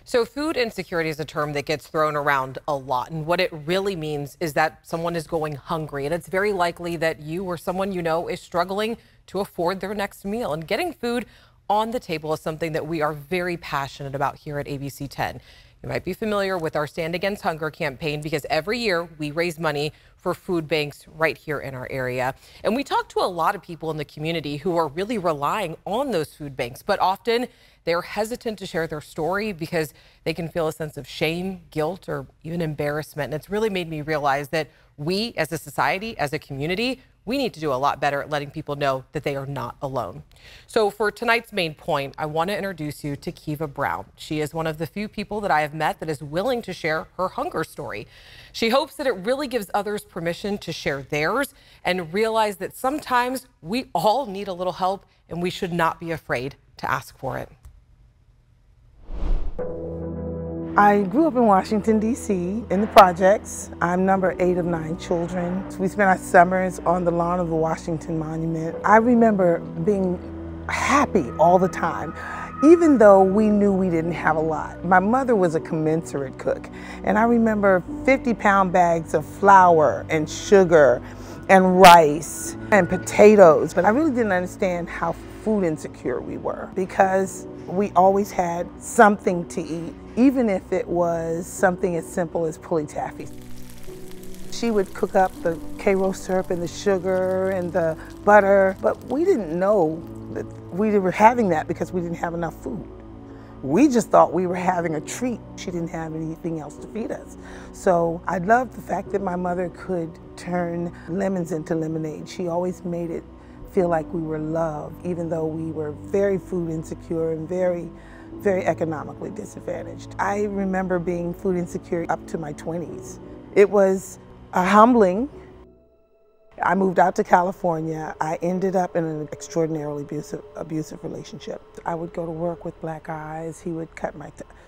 So food insecurity is a term that gets thrown around a lot. And what it really means is that someone is going hungry. And it's very likely that you or someone you know is struggling to afford their next meal. And getting food on the table is something that we are very passionate about here at ABC 10. You might be familiar with our Stand Against Hunger campaign because every year we raise money for food banks right here in our area. And we talk to a lot of people in the community who are really relying on those food banks, but often they're hesitant to share their story because they can feel a sense of shame, guilt, or even embarrassment. And it's really made me realize that we as a society, as a community, we need to do a lot better at letting people know that they are not alone. So for tonight's main point, I want to introduce you to Kiva Brown. She is one of the few people that I have met that is willing to share her hunger story. She hopes that it really gives others permission to share theirs and realize that sometimes we all need a little help and we should not be afraid to ask for it. I grew up in Washington, D.C. in the projects. I'm number 8 of 9 children. We spent our summers on the lawn of the Washington Monument. I remember being happy all the time, even though we knew we didn't have a lot. My mother was a commensurate cook, and I remember 50-pound bags of flour and sugar and rice and potatoes. But I really didn't understand how food insecure we were because we always had something to eat, even if it was something as simple as pulley taffy. She would cook up the Karo syrup and the sugar and the butter, but we didn't know that we were having that because we didn't have enough food. We just thought we were having a treat. She didn't have anything else to feed us. So I loved the fact that my mother could turn lemons into lemonade. She always made it feel like we were loved, even though we were very food insecure and very economically disadvantaged. I remember being food insecure up to my 20s. It was humbling. I moved out to California. I ended up in an extraordinarily abusive relationship. I would go to work with black eyes. He would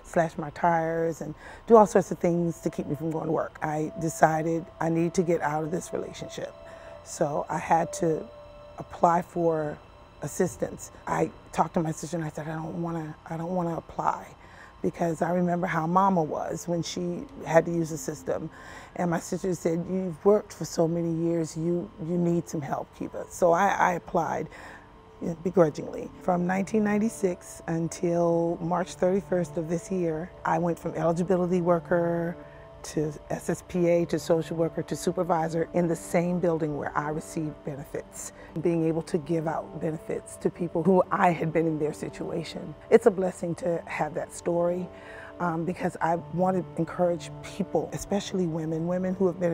slash my tires and do all sorts of things to keep me from going to work. I decided I need to get out of this relationship. So I had to apply for assistance. I talked to my sister and I said, I don't want to apply, because I remember how Mama was when she had to use the system. And my sister said, you've worked for so many years, you need some help, Kiva. So I applied begrudgingly. From 1996 until March 31st of this year, I went from eligibility worker to SSPA, to social worker, to supervisor in the same building where I received benefits. Being able to give out benefits to people who I had been in their situation. It's a blessing to have that story because I want to encourage people, especially women who have been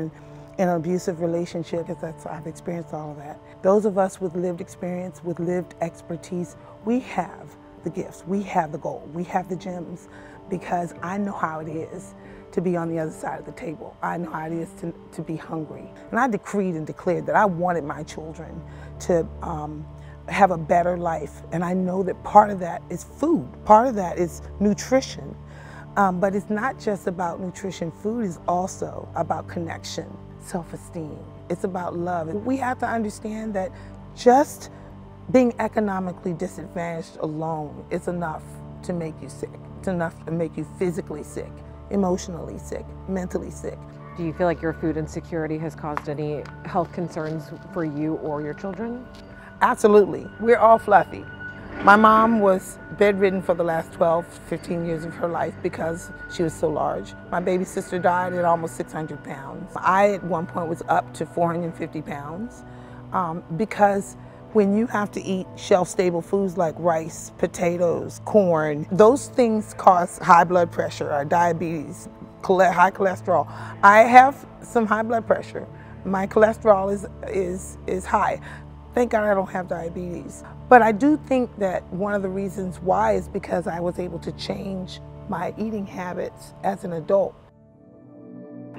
in an abusive relationship, because I've experienced all of that. Those of us with lived experience, with lived expertise, we have the gifts, we have the gold, we have the gems, because I know how it is to be on the other side of the table. I know how it is to be hungry. And I decreed and declared that I wanted my children to have a better life. And I know that part of that is food. Part of that is nutrition. But it's not just about nutrition. Food is also about connection, self-esteem. It's about love. We have to understand that just being economically disadvantaged alone is enough to make you sick. It's enough to make you physically sick, emotionally sick, mentally sick. Do you feel like your food insecurity has caused any health concerns for you or your children? Absolutely. We're all fluffy. My mom was bedridden for the last 12, 15 years of her life because she was so large. My baby sister died at almost 600 pounds. I at one point was up to 450 pounds because when you have to eat shelf-stable foods like rice, potatoes, corn, those things cause high blood pressure or diabetes, high cholesterol. I have some high blood pressure. My cholesterol is high. Thank God I don't have diabetes. But I do think that one of the reasons why is because I was able to change my eating habits as an adult.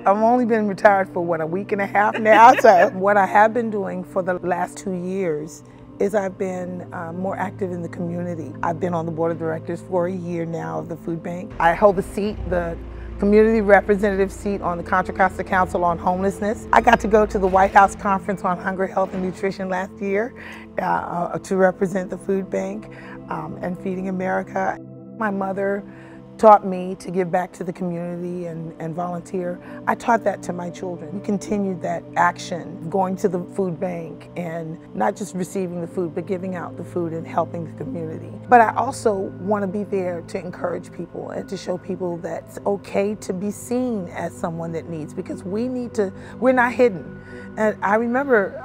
I've only been retired for, a week and a half now. So what I have been doing for the last 2 years is I've been more active in the community. I've been on the board of directors for a year now of the food bank. I hold the community representative seat on the Contra Costa Council on Homelessness. I got to go to the White House Conference on Hunger, Health, and Nutrition last year to represent the food bank and Feeding America. My mother taught me to give back to the community and volunteer. I taught that to my children. We continued that action, going to the food bank and not just receiving the food, but giving out the food and helping the community. But I also want to be there to encourage people and to show people that it's okay to be seen as someone that needs, because we're not hidden. And I remember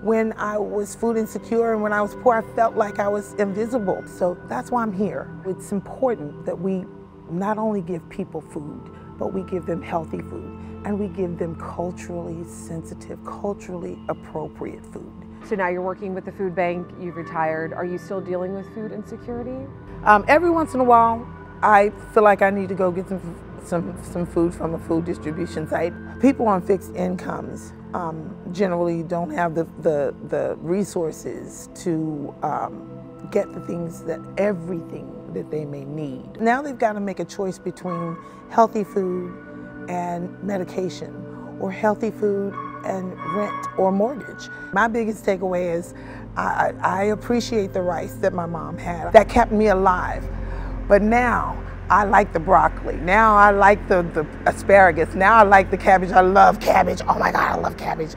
when I was food insecure and when I was poor, I felt like I was invisible. So that's why I'm here. It's important that we not only give people food, but we give them healthy food, and we give them culturally sensitive, culturally appropriate food. So now you're working with the food bank, you've retired. Are you still dealing with food insecurity? Every once in a while, I feel like I need to go get some food from a food distribution site. People on fixed incomes generally don't have the resources to get the things everything that they may need. Now they've got to make a choice between healthy food and medication, or healthy food and rent or mortgage. My biggest takeaway is I appreciate the rice that my mom had. That kept me alive. But now I like the broccoli. Now I like the asparagus. Now I like the cabbage. I love cabbage. Oh my God, I love cabbage.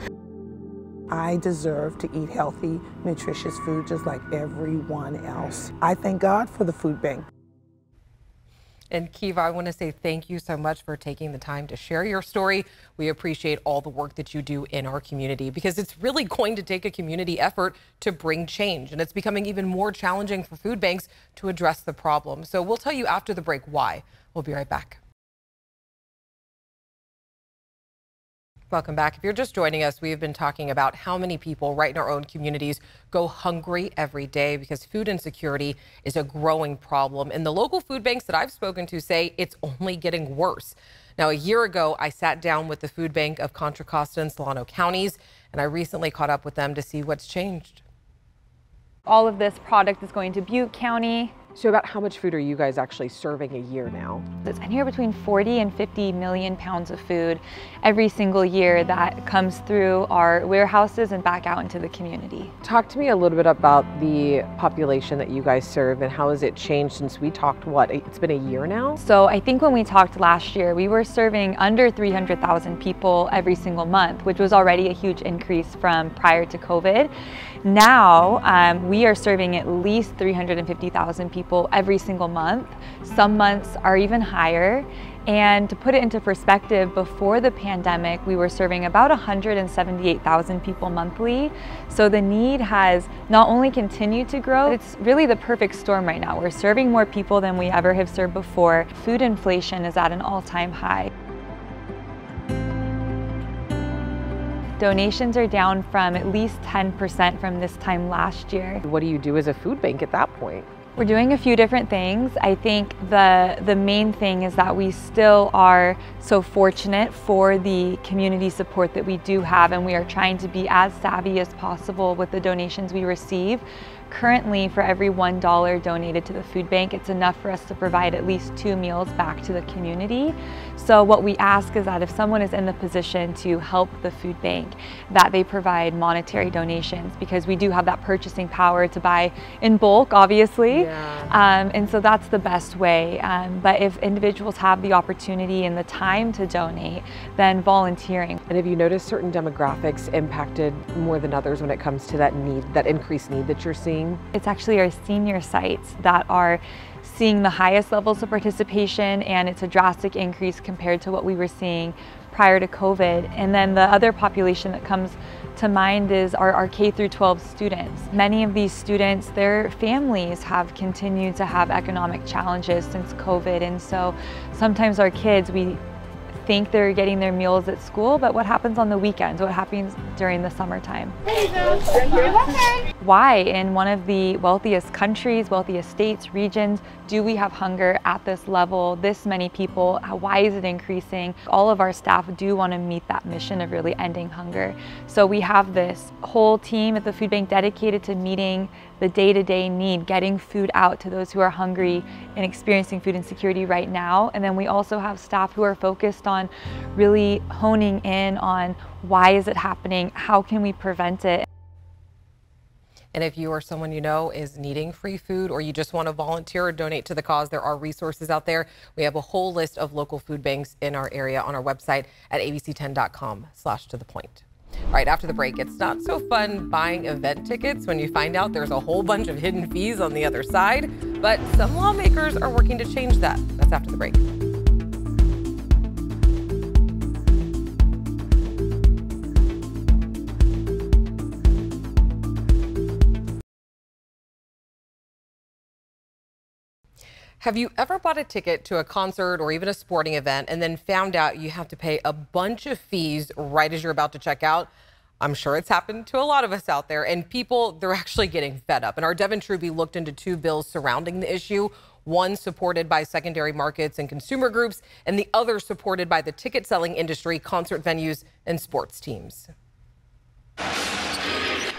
I deserve to eat healthy, nutritious food just like everyone else. I thank God for the food bank. And Kiva, I want to say thank you so much for taking the time to share your story. We appreciate all the work that you do in our community, because it's really going to take a community effort to bring change. And it's becoming even more challenging for food banks to address the problem. So we'll tell you after the break why. We'll be right back. Welcome back. If you're just joining us, we have been talking about how many people right in our own communities go hungry every day because food insecurity is a growing problem. And the local food banks that I've spoken to say it's only getting worse. Now, a year ago, I sat down with the food bank of Contra Costa and Solano counties, and I recently caught up with them to see what's changed. All of this product is going to Butte County. So about how much food are you guys actually serving a year now? It's anywhere between 40 and 50 million pounds of food every single year that comes through our warehouses and back out into the community. Talk to me a little bit about the population that you guys serve and how has it changed since we talked, what, it's been a year now? So I think when we talked last year, we were serving under 300,000 people every single month, which was already a huge increase from prior to COVID. Now we are serving at least 350,000 people every single month. Some months are even higher. And to put it into perspective, before the pandemic, we were serving about 178,000 people monthly. So the need has not only continued to grow, it's really the perfect storm right now. We're serving more people than we ever have served before. Food inflation is at an all-time high. Donations are down from at least 10% from this time last year. What do you do as a food bank at that point? We're doing a few different things. I think the main thing is that we still are so fortunate for the community support that we do have, and we are trying to be as savvy as possible with the donations we receive. Currently, for every $1 donated to the food bank, it's enough for us to provide at least 2 meals back to the community. So what we ask is that if someone is in the position to help the food bank, that they provide monetary donations, because we do have that purchasing power to buy in bulk, obviously. Yeah. And so that's the best way. But if individuals have the opportunity and the time to donate, then volunteering. And have you noticed certain demographics impacted more than others when it comes to that need, that increased need that you're seeing? It's actually our senior sites that are seeing the highest levels of participation, and it's a drastic increase compared to what we were seeing prior to COVID. And then the other population that comes to mind is our K through 12 students. Many of these students, their families have continued to have economic challenges since COVID, and so sometimes our kids, we think they're getting their meals at school, but what happens on the weekends? What happens during the summertime? Why, in one of the wealthiest countries, wealthiest states, regions, do we have hunger at this level, this many people? Why is it increasing? All of our staff do want to meet that mission of really ending hunger. So we have this whole team at the food bank dedicated to meeting the day-to-day need, getting food out to those who are hungry and experiencing food insecurity right now. And then we also have staff who are focused on really honing in on why is it happening, how can we prevent it. And if you or someone you know is needing free food, or you just want to volunteer or donate to the cause, there are resources out there. We have a whole list of local food banks in our area on our website at abc10.com/tothepoint. All right, after the break, it's not so fun buying event tickets when you find out there's a whole bunch of hidden fees on the other side, but some lawmakers are working to change that. That's after the break. Have you ever bought a ticket to a concert or even a sporting event and then found out you have to pay a bunch of fees right as you're about to check out? I'm sure it's happened to a lot of us out there, and people, they're actually getting fed up. And our Devin Truby looked into two bills surrounding the issue, one supported by secondary markets and consumer groups, and the other supported by the ticket selling industry, concert venues, and sports teams.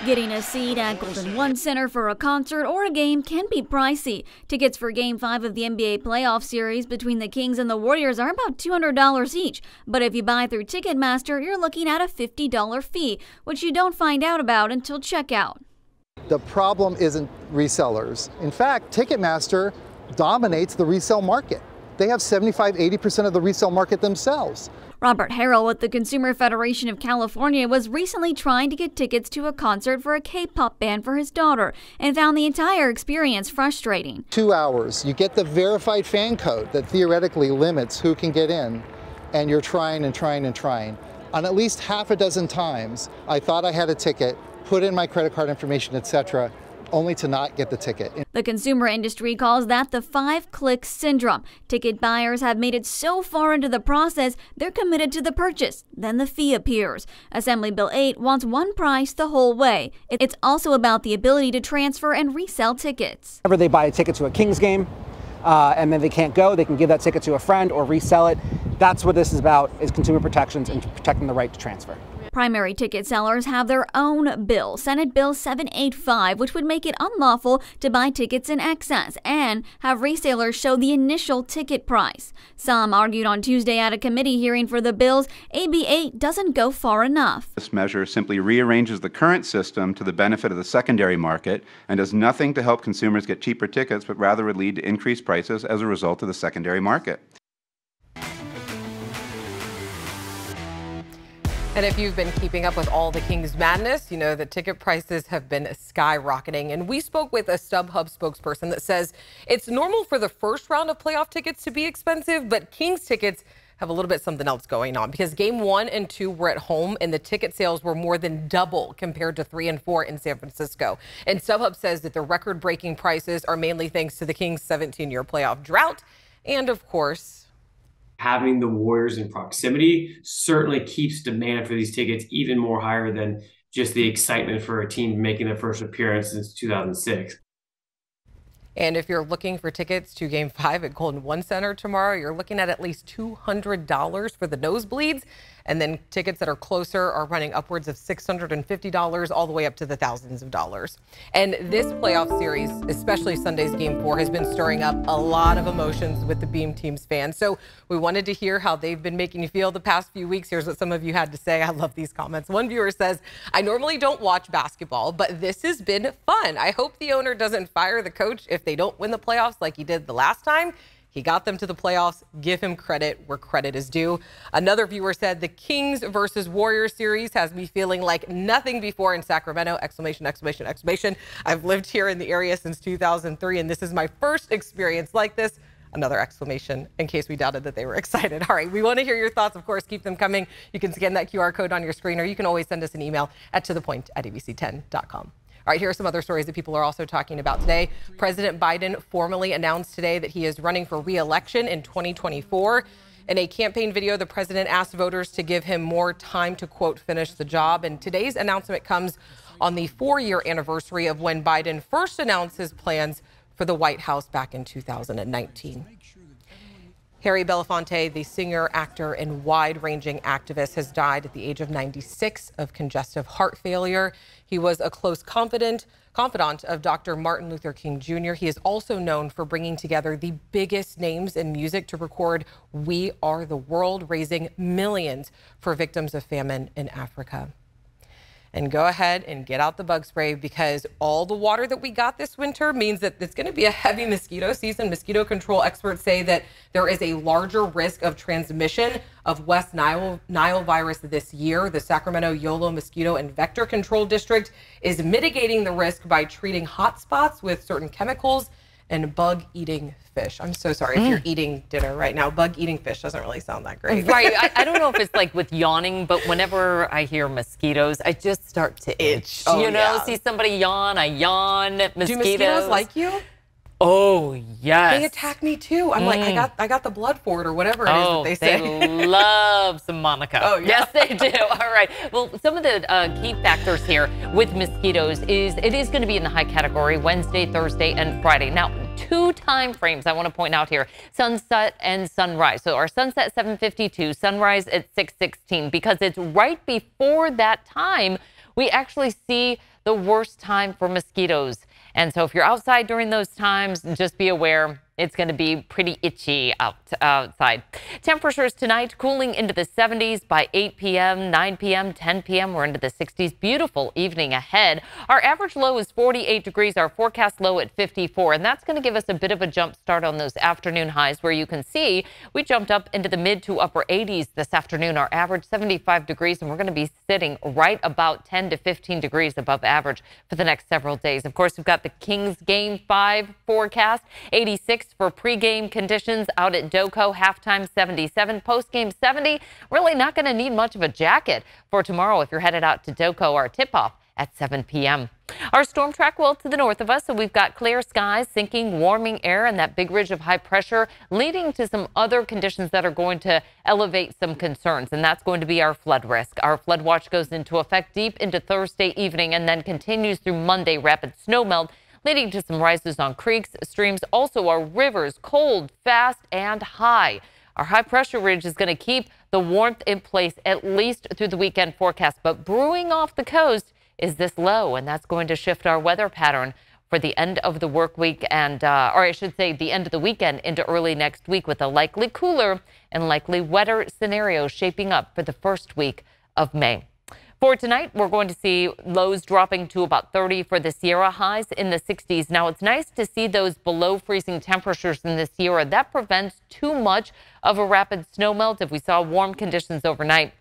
Getting a seat at Golden One Center for a concert or a game can be pricey. Tickets for Game 5 of the NBA playoff series between the Kings and the Warriors are about $200 each. But if you buy through Ticketmaster, you're looking at a $50 fee, which you don't find out about until checkout. The problem isn't resellers. In fact, Ticketmaster dominates the resale market. They have 75–80% of the resale market themselves. Robert Harrell with the Consumer Federation of California was recently trying to get tickets to a concert for a K-pop band for his daughter and found the entire experience frustrating. 2 hours, you get the verified fan code that theoretically limits who can get in, and you're trying and trying and trying. On at least half a dozen times, I thought I had a ticket, put in my credit card information, etc., only to not get the ticket. The consumer industry calls that the 5-click syndrome. Ticket buyers have made it so far into the process, they're committed to the purchase. Then the fee appears. Assembly Bill 8 wants one price the whole way. It's also about the ability to transfer and resell tickets. Whenever they buy a ticket to a Kings game and then they can't go, they can give that ticket to a friend or resell it. That's what this is about, is consumer protections and protecting the right to transfer. Primary ticket sellers have their own bill, Senate Bill 785, which would make it unlawful to buy tickets in excess and have resellers show the initial ticket price. Some argued on Tuesday at a committee hearing for the bills, AB 8 doesn't go far enough. This measure simply rearranges the current system to the benefit of the secondary market and does nothing to help consumers get cheaper tickets, but rather would lead to increased prices as a result of the secondary market. And if you've been keeping up with all the Kings madness, you know that ticket prices have been skyrocketing. And we spoke with a StubHub spokesperson that says it's normal for the first round of playoff tickets to be expensive, but Kings tickets have a little bit something else going on because Game 1 and 2 were at home and the ticket sales were more than double compared to 3 and 4 in San Francisco. And StubHub says that the record-breaking prices are mainly thanks to the Kings' 17-year playoff drought and, of course, having the Warriors in proximity certainly keeps demand for these tickets even more higher than just the excitement for a team making their first appearance since 2006. And if you're looking for tickets to Game 5 at Golden One Center tomorrow, you're looking at least $200 for the nosebleeds. And then tickets that are closer are running upwards of $650 all the way up to the thousands of dollars. And this playoff series, especially Sunday's Game 4, has been stirring up a lot of emotions with the Beam Team's fans. So we wanted to hear how they've been making you feel the past few weeks. Here's what some of you had to say. I love these comments. One viewer says, I normally don't watch basketball, but this has been fun. I hope the owner doesn't fire the coach if they don't win the playoffs like he did the last time. He got them to the playoffs. Give him credit where credit is due. Another viewer said the Kings versus Warriors series has me feeling like nothing before in Sacramento! Exclamation, exclamation, exclamation. I've lived here in the area since 2003, and this is my first experience like this. Another exclamation in case we doubted that they were excited. All right, we want to hear your thoughts. Of course, keep them coming. You can scan that QR code on your screen, or you can always send us an email at tothepoint@abc10.com. All right, here are some other stories that people are also talking about today. President Biden formally announced today that he is running for re-election in 2024. In a campaign video, the president asked voters to give him more time to, quote, finish the job. And today's announcement comes on the 4-year anniversary of when Biden first announced his plans for the White House back in 2019. Harry Belafonte, the singer, actor, and wide-ranging activist, has died at the age of 96 of congestive heart failure. He was a close confidant of Dr. Martin Luther King Jr. He is also known for bringing together the biggest names in music to record We Are the World, raising millions for victims of famine in Africa. and go ahead and get out the bug spray, because all the water that we got this winter means that it's going to be a heavy mosquito season. Mosquito control experts say that there is a larger risk of transmission of West Nile virus this year. The Sacramento Yolo Mosquito and Vector Control District is mitigating the risk by treating hot spots with certain chemicals and bug-eating fish. I'm so sorry if you're eating dinner right now. Bug-eating fish doesn't really sound that great. Right. I don't know if it's like with yawning, but whenever I hear mosquitoes, I just start to itch. Oh, you know, yeah. see somebody yawn, I yawn. Mosquitoes. Do mosquitoes like you? Oh, yes. They attack me too. I'm like, I got the blood for it, or whatever it is that they say. They love some Monica. Oh, yeah. Yes, they do. All right. Well, some of the key factors here with mosquitoes is it is going to be in the high category Wednesday, Thursday, and Friday. Now, 2 time frames I want to point out here: sunset and sunrise. So our sunset 7:52, sunrise at 6:16, because it's right before that time we actually see the worst time for mosquitoes. And so if you're outside during those times, just be aware it's going to be pretty itchy outside. Temperatures tonight cooling into the 70s by 8 p.m., 9 p.m., 10 p.m. We're into the 60s. Beautiful evening ahead. Our average low is 48 degrees. Our forecast low at 54. And that's going to give us a bit of a jump start on those afternoon highs, where you can see we jumped up into the mid to upper 80s this afternoon. Our average 75 degrees, and we're going to be sitting right about 10 to 15 degrees above average for the next several days. Of course, we've got the Kings Game 5 forecast, 86 for pregame conditions out at Doco, halftime 77, postgame 70. Really not going to need much of a jacket for tomorrow if you're headed out to Doco. Our tip-off at 7 p.m. Our storm track well to the north of us, so we've got clear skies, sinking, warming air, and that big ridge of high pressure leading to some other conditions that are going to elevate some concerns, and that's going to be our flood risk. Our flood watch goes into effect deep into Thursday evening and then continues through Monday. Rapid snowmelt leading to some rises on creeks, streams, also our rivers, cold, fast, and high. Our high pressure ridge is going to keep the warmth in place at least through the weekend forecast, but brewing off the coast is this low, and that's going to shift our weather pattern for the end of the work week and, or I should say the end of the weekend into early next week, with a likely cooler and likely wetter scenario shaping up for the first week of May. For tonight, we're going to see lows dropping to about 30 for the Sierra, highs in the 60s. Now, it's nice to see those below freezing temperatures in the Sierra. That prevents too much of a rapid snowmelt. If we saw warm conditions overnight,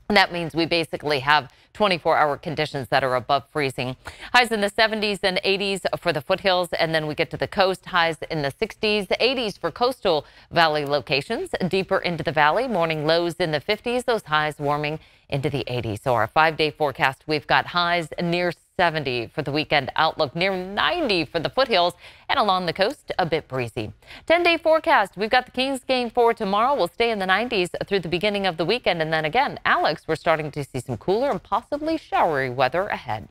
that means we basically have 24-hour conditions that are above freezing. Highs in the 70s and 80s for the foothills, and then we get to the coast, highs in the 60s, 80s for coastal valley locations. Deeper into the valley, morning lows in the 50s, those highs warming into the 80s. So our 5-day forecast, we've got highs near 70 for the weekend outlook, near 90 for the foothills, and along the coast, a bit breezy. 10-day forecast, we've got the Kings game for tomorrow. We'll stay in the 90s through the beginning of the weekend. And then again, Alex, we're starting to see some cooler and possibly showery weather ahead.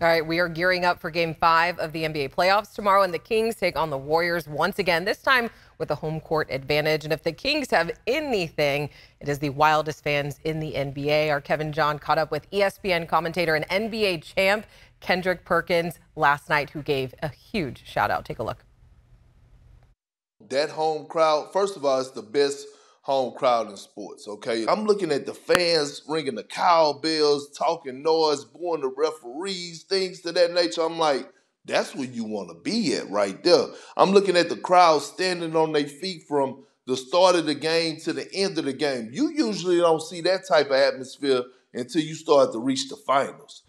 All right, we are gearing up for Game 5 of the NBA playoffs tomorrow, and the Kings take on the Warriors once again, this time with a home court advantage. And if the Kings have anything, it is the wildest fans in the NBA. Our Kevin John caught up with ESPN commentator and NBA champ Kendrick Perkins last night, who gave a huge shout out. Take a look. That home crowd, first of all, it's the best home crowd in sports, okay? I'm looking at the fans ringing the cowbells, talking noise, booing the referees, things to that nature. I'm like, that's where you want to be at right there. I'm looking at the crowd standing on their feet from the start of the game to the end of the game. You usually don't see that type of atmosphere until you start to reach the finals.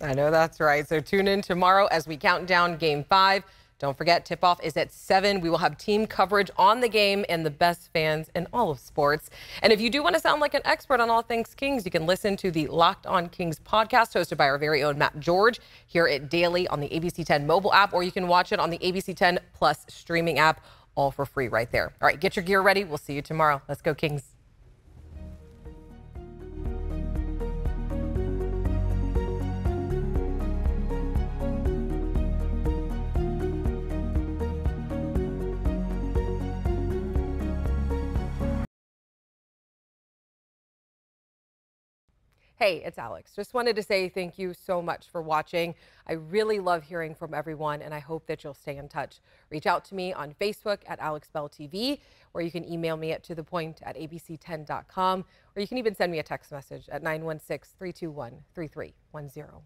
I know that's right. So tune in tomorrow as we count down Game 5. Don't forget, tip-off is at 7. We will have team coverage on the game and the best fans in all of sports. And if you do want to sound like an expert on all things Kings, you can listen to the Locked On Kings podcast hosted by our very own Matt George. Hear it daily on the ABC 10 mobile app, or you can watch it on the ABC 10 Plus streaming app, all for free right there. All right, get your gear ready. We'll see you tomorrow. Let's go, Kings. Hey, it's Alex. Just wanted to say thank you so much for watching. I really love hearing from everyone, and I hope that you'll stay in touch. Reach out to me on Facebook at AlexBellTV, or you can email me at tothepoint@abc10.com, or you can even send me a text message at 916-321-3310.